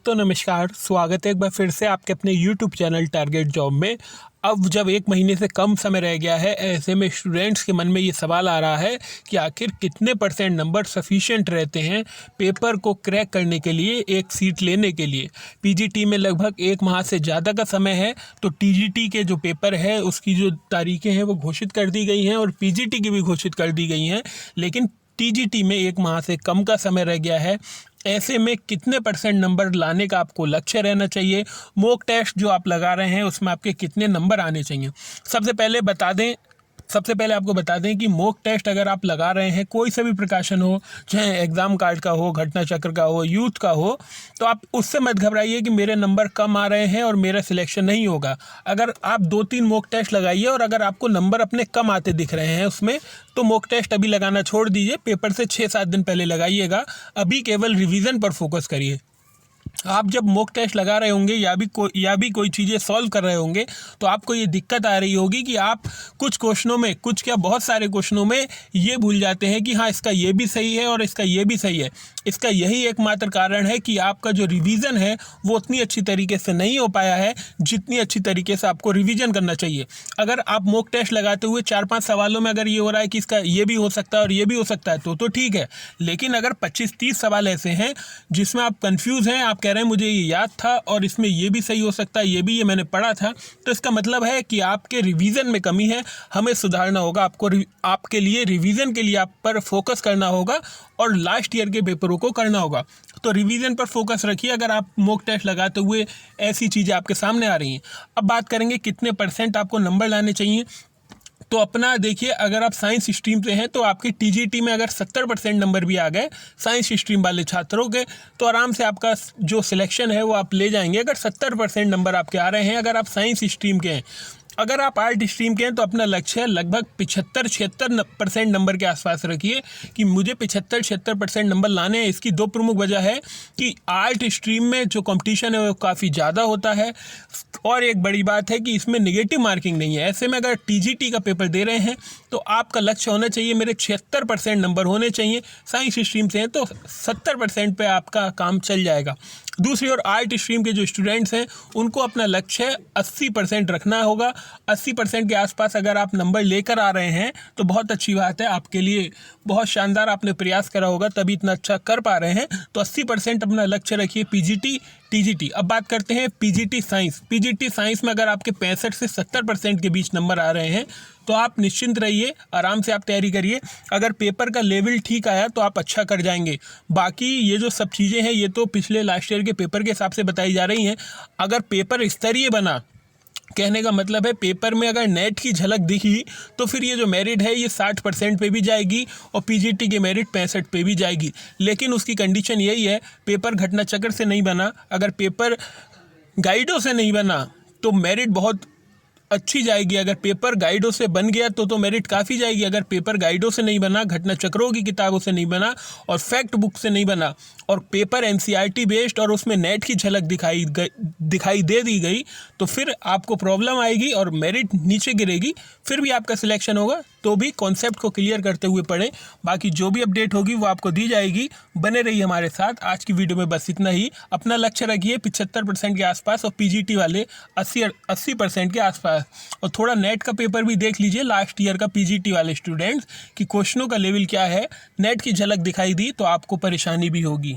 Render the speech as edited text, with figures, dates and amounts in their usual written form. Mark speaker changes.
Speaker 1: दोस्तों नमस्कार, स्वागत है एक बार फिर से आपके अपने YouTube चैनल टारगेट जॉब में। अब जब 1 महीने से कम समय रह गया है, ऐसे में स्टूडेंट्स के मन में ये सवाल आ रहा है कि आखिर कितने % नंबर सफिशिएंट रहते हैं पेपर को क्रैक करने के लिए, एक सीट लेने के लिए। पीजीटी में लगभग 1 माह से ज़्यादा का समय है, तो टीजीटी के जो पेपर है उसकी जो तारीखें हैं वो घोषित कर दी गई हैं और पीजीटी की भी घोषित कर दी गई हैं, लेकिन टीजीटी में 1 माह से कम का समय रह गया है। ऐसे में कितने % नंबर लाने का आपको लक्ष्य रहना चाहिए, मॉक टेस्ट जो आप लगा रहे हैं उसमें आपके कितने नंबर आने चाहिए। सबसे पहले आपको बता दें कि मॉक टेस्ट अगर आप लगा रहे हैं, कोई सा भी प्रकाशन हो, चाहे एग्ज़ाम कार्ड का हो, घटना चक्र का हो, यूथ का हो, तो आप उससे मत घबराइए कि मेरे नंबर कम आ रहे हैं और मेरा सिलेक्शन नहीं होगा। अगर आप 2-3 मॉक टेस्ट लगाइए और अगर आपको नंबर अपने कम आते दिख रहे हैं उसमें, तो मॉक टेस्ट अभी लगाना छोड़ दीजिए, पेपर से 6-7 दिन पहले लगाइएगा। अभी केवल रिवीजन पर फोकस करिए। आप जब मॉक टेस्ट लगा रहे होंगे या भी कोई चीज़ें सॉल्व कर रहे होंगे, तो आपको ये दिक्कत आ रही होगी कि आप कुछ क्वेश्चनों में, बहुत सारे क्वेश्चनों में ये भूल जाते हैं कि हाँ इसका ये भी सही है और इसका ये भी सही है। इसका यही एकमात्र कारण है कि आपका जो रिवीजन है वो उतनी अच्छी तरीके से नहीं हो पाया है जितनी अच्छी तरीके से आपको रिवीजन करना चाहिए। अगर आप मॉक टेस्ट लगाते हुए 4-5 सवालों में अगर ये हो रहा है कि इसका ये भी हो सकता है और ये भी हो सकता है तो ठीक है, लेकिन अगर 25-30 सवाल ऐसे हैं जिसमें आप कंफ्यूज हैं, आप कह रहे हैं मुझे ये याद था और इसमें ये भी सही हो सकता है, ये मैंने पढ़ा था, तो इसका मतलब है कि आपके रिवीजन में कमी है। हमें सुधारना होगा, आपके लिए रिवीजन के लिए आप पर फोकस करना होगा और लास्ट ईयर के पेपरों को करना होगा। तो रिवीजन पर फोकस रखिए अगर आप मॉक टेस्ट लगाते हुए ऐसी चीज़ें आपके सामने आ रही हैं। अब बात करेंगे कितने % आपको नंबर लाने चाहिए। तो अपना देखिए, अगर आप साइंस स्ट्रीम से हैं तो आपकी टीजीटी में अगर 70% नंबर भी आ गए साइंस स्ट्रीम वाले छात्रों के, तो आराम से आपका जो सिलेक्शन है वो आप ले जाएंगे। अगर 70% नंबर आपके आ रहे हैं, अगर आप साइंस स्ट्रीम के हैं। अगर आप आर्ट स्ट्रीम के हैं तो अपना लक्ष्य है लगभग 75-76% नंबर के आसपास रखिए कि मुझे 75-76% नंबर लाने हैं। इसकी 2 प्रमुख वजह है कि आर्ट स्ट्रीम में जो कंपटीशन है वो काफ़ी ज़्यादा होता है और एक बड़ी बात है कि इसमें नेगेटिव मार्किंग नहीं है। ऐसे में अगर टीजीटी का पेपर दे रहे हैं तो आपका लक्ष्य होना चाहिए मेरे 76% नंबर होने चाहिए। साइंस स्ट्रीम से हैं तो 70% पे आपका काम चल जाएगा। दूसरी ओर आर्ट स्ट्रीम के जो स्टूडेंट्स हैं उनको अपना लक्ष्य 80% रखना होगा। 80% के आसपास अगर आप नंबर लेकर आ रहे हैं तो बहुत अच्छी बात है, आपके लिए बहुत शानदार, आपने प्रयास करा होगा तभी इतना अच्छा कर पा रहे हैं। तो 80% अपना लक्ष्य रखिए पीजीटी टीजीटी। अब बात करते हैं पीजीटी साइंस। पीजीटी साइंस में अगर आपके 65 से 70% के बीच नंबर आ रहे हैं तो आप निश्चिंत रहिए, आराम से आप तैयारी करिए। अगर पेपर का लेवल ठीक आया तो आप अच्छा कर जाएंगे। बाकी ये जो सब चीज़ें हैं ये तो पिछले लास्ट ईयर के पेपर के हिसाब से बताई जा रही हैं। अगर पेपर स्तरीय बना, कहने का मतलब है पेपर में अगर नेट की झलक दिखी तो फिर ये जो मेरिट है ये 60% पे भी जाएगी और पीजीटी की मेरिट 65 पे भी जाएगी। लेकिन उसकी कंडीशन यही है, पेपर घटना चक्र से नहीं बना, अगर पेपर गाइडों से नहीं बना तो मेरिट बहुत अच्छी जाएगी। अगर पेपर गाइडों से बन गया तो मेरिट काफ़ी जाएगी। अगर पेपर गाइडों से नहीं बना, घटना चक्रों की किताबों से नहीं बना और फैक्ट बुक से नहीं बना और पेपर एनसीईआरटी बेस्ड और उसमें नेट की झलक दिखाई दे दी गई, तो फिर आपको प्रॉब्लम आएगी और मेरिट नीचे गिरेगी। फिर भी आपका सिलेक्शन होगा, तो भी कॉन्सेप्ट को क्लियर करते हुए पढ़ें। बाकी जो भी अपडेट होगी वो आपको दी जाएगी। बने रहिए हमारे साथ। आज की वीडियो में बस इतना ही। अपना लक्ष्य रखिए 75% के आसपास और पीजीटी वाले 80% के आसपास। और थोड़ा नेट का पेपर भी देख लीजिए लास्ट ईयर का पीजीटी वाले स्टूडेंट्स कि क्वेश्चनों का लेवल क्या है। नेट की झलक दिखाई दी तो आपको परेशानी भी होगी।